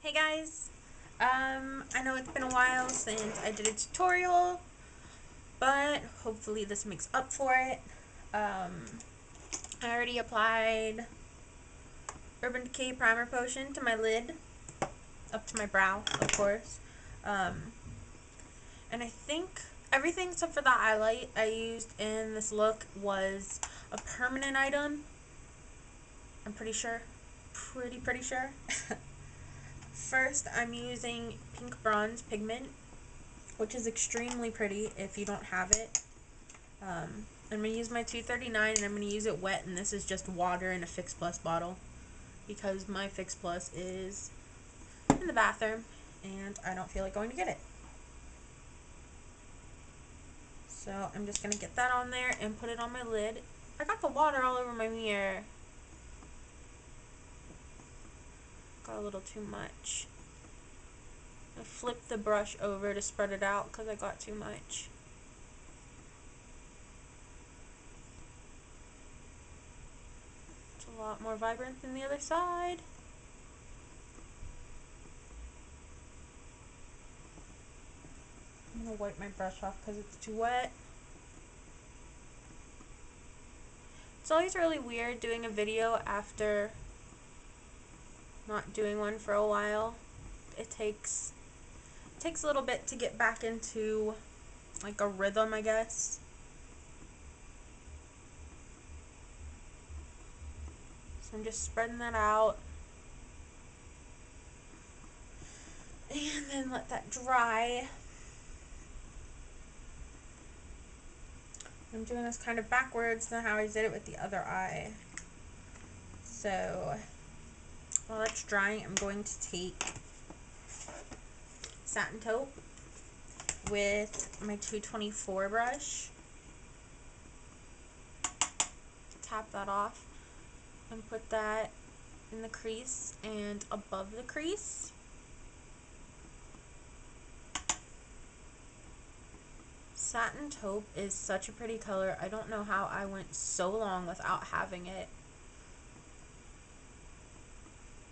Hey guys, I know it's been a while since I did a tutorial, but hopefully this makes up for it. I already applied Urban Decay Primer Potion to my lid, up to my brow, of course. And I think everything except for the highlight I used in this look was a permanent item. I'm pretty sure. Pretty sure. First, I'm using pink bronze pigment, which is extremely pretty if you don't have it. I'm going to use my 239 and I'm going to use it wet, and this is just water in a Fix Plus bottle because my Fix Plus is in the bathroom and I don't feel like going to get it. So I'm just going to get that on there and put it on my lid. I got the water all over my mirror. Got a little too much. I flipped the brush over to spread it out because I got too much. It's a lot more vibrant than the other side. I'm going to wipe my brush off because it's too wet. It's always really weird doing a video after not doing one for a while. It takes a little bit to get back into like a rhythm, I guess. So I'm just spreading that out. And then let that dry. I'm doing this kind of backwards than how I did it with the other eye. So while that's drying, I'm going to take satin taupe with my 224 brush, tap that off, and put that in the crease and above the crease. Satin taupe is such a pretty color. I don't know how I went so long without having it.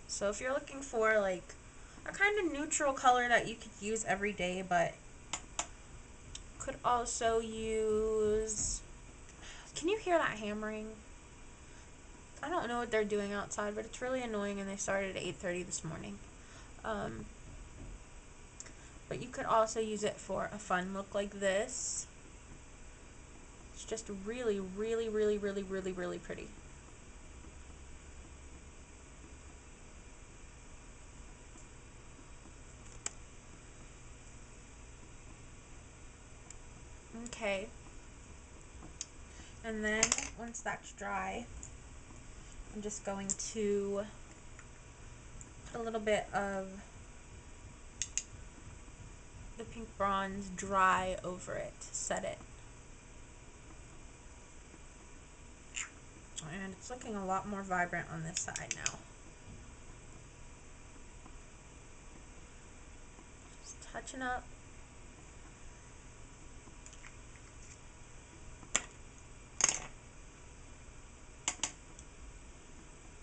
So if you're looking for like a kind of neutral color that you could use every day, but could also use... Can you hear that hammering? I don't know what they're doing outside, but it's really annoying, and they started at 8:30 this morning. But you could also use it for a fun look like this. It's just really pretty. Okay. And then once that's dry, I'm just going to put a little bit of the pink bronze dry over it, set it. And it's looking a lot more vibrant on this side now. Just touching up.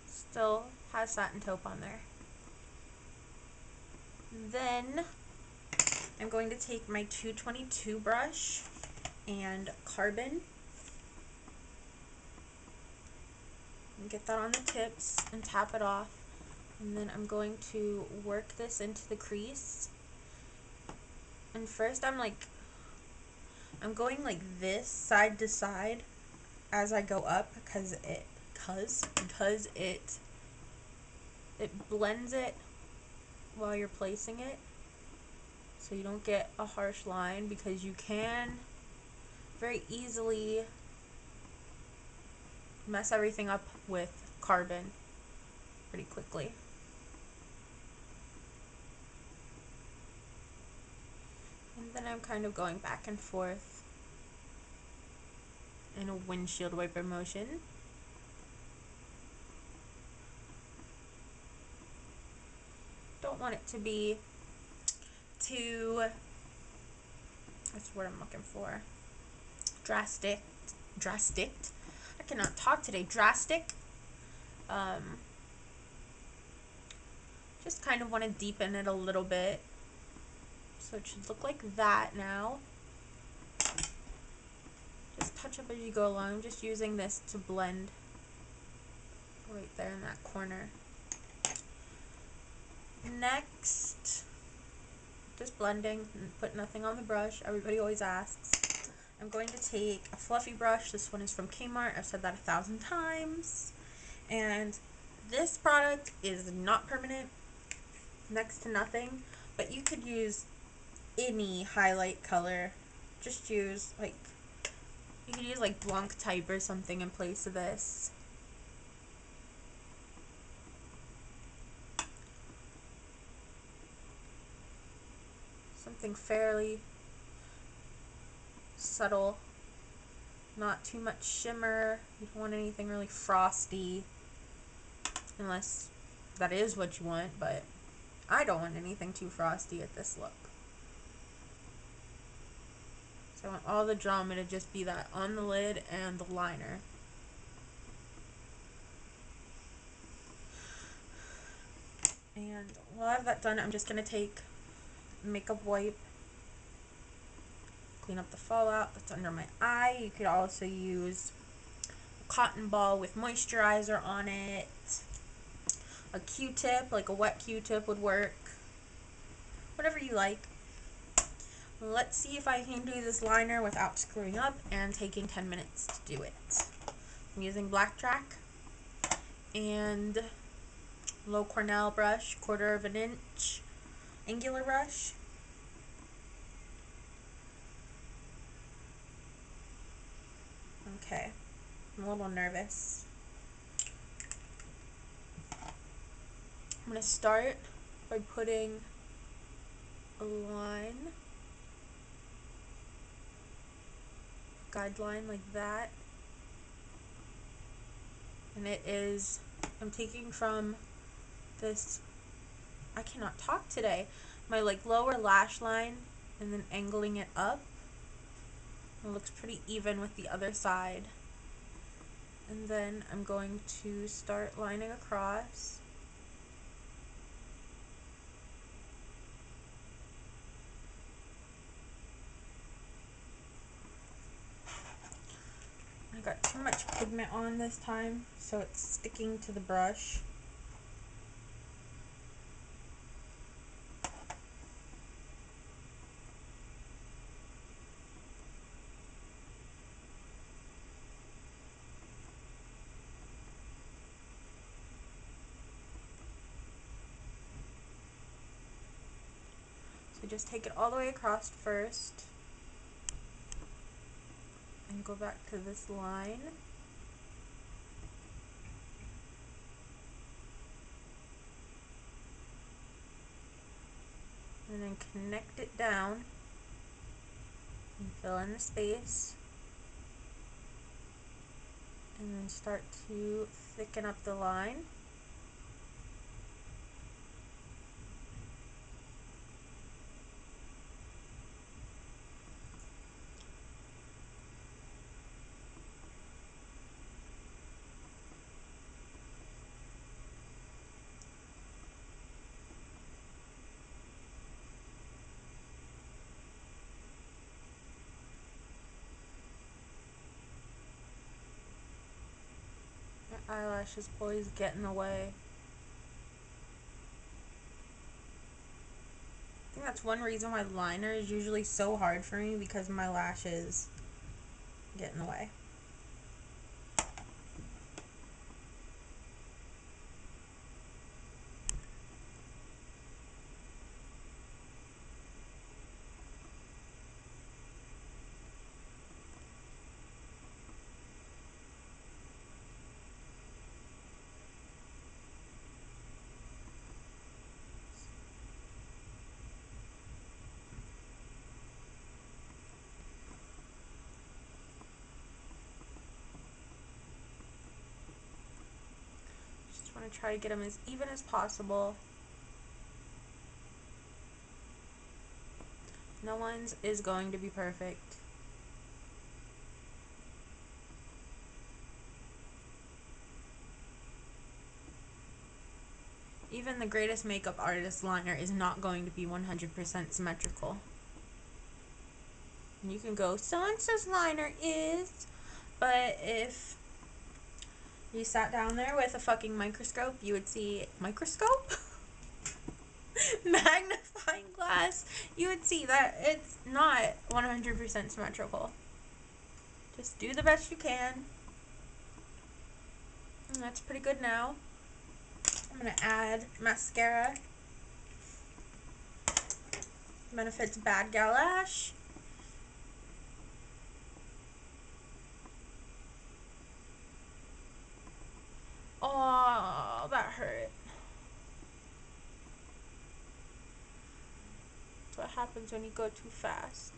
Still has satin taupe on there. Then I'm going to take my 222 brush and carbon and get that on the tips and tap it off. And then I'm going to work this into the crease. And first I'm going like this side to side as I go up because it blends it while you're placing it, so you don't get a harsh line, because you can very easily mess everything up with carbon pretty quickly. And then I'm kind of going back and forth in a windshield wiper motion. Don't want it to be too, that's what I'm looking for, drastic. I cannot talk today. Drastic. Just just kind of want to deepen it a little bit. So it should look like that now. Just touch up as you go along. I'm just using this to blend right there in that corner. Next, just blending and put nothing on the brush. Everybody always asks. I'm going to take a fluffy brush. This one is from Kmart. I've said that 1,000 times. And this product is not permanent, next to nothing, but you could use any highlight color. Just use like, you could use like Blanc type or something in place of this. Something fairly subtle, not too much shimmer. You don't want anything really frosty, unless that is what you want, but I don't want anything too frosty at this look. So I want all the drama to just be that on the lid and the liner. And while I have that done, I'm just going to take a makeup wipe, clean up the fallout that's under my eye. You could also use a cotton ball with moisturizer on it. A Q-tip, like a wet Q-tip would work. Whatever you like. Let's see if I can do this liner without screwing up and taking 10 minutes to do it. I'm using blacktrack and low Cornell brush, 1/4 inch angular brush. Okay, I'm a little nervous. I'm going to start by putting a line, guideline like that, and it is, I'm taking from this, I cannot talk today, my like lower lash line, and then angling it up. It looks pretty even with the other side, and then I'm going to start lining across. I got too much pigment on this time, so it's sticking to the brush. So just take it all the way across first, and go back to this line. And then connect it down and fill in the space. And then start to thicken up the line. My eyelashes always get in the way. I think that's one reason why liner is usually so hard for me, because my lashes get in the way. Just want to try to get them as even as possible. No one's is going to be perfect. Even the greatest makeup artist liner is not going to be 100% symmetrical. And you can go, so-and-so's liner is, but if you sat down there with a fucking microscope, you would see, microscope? Magnifying glass, you would see that it's not 100% symmetrical. Just do the best you can. And that's pretty good now. I'm going to add mascara. Benefits Bad Gal Lash. Oh, that hurt. That's what happens when you go too fast.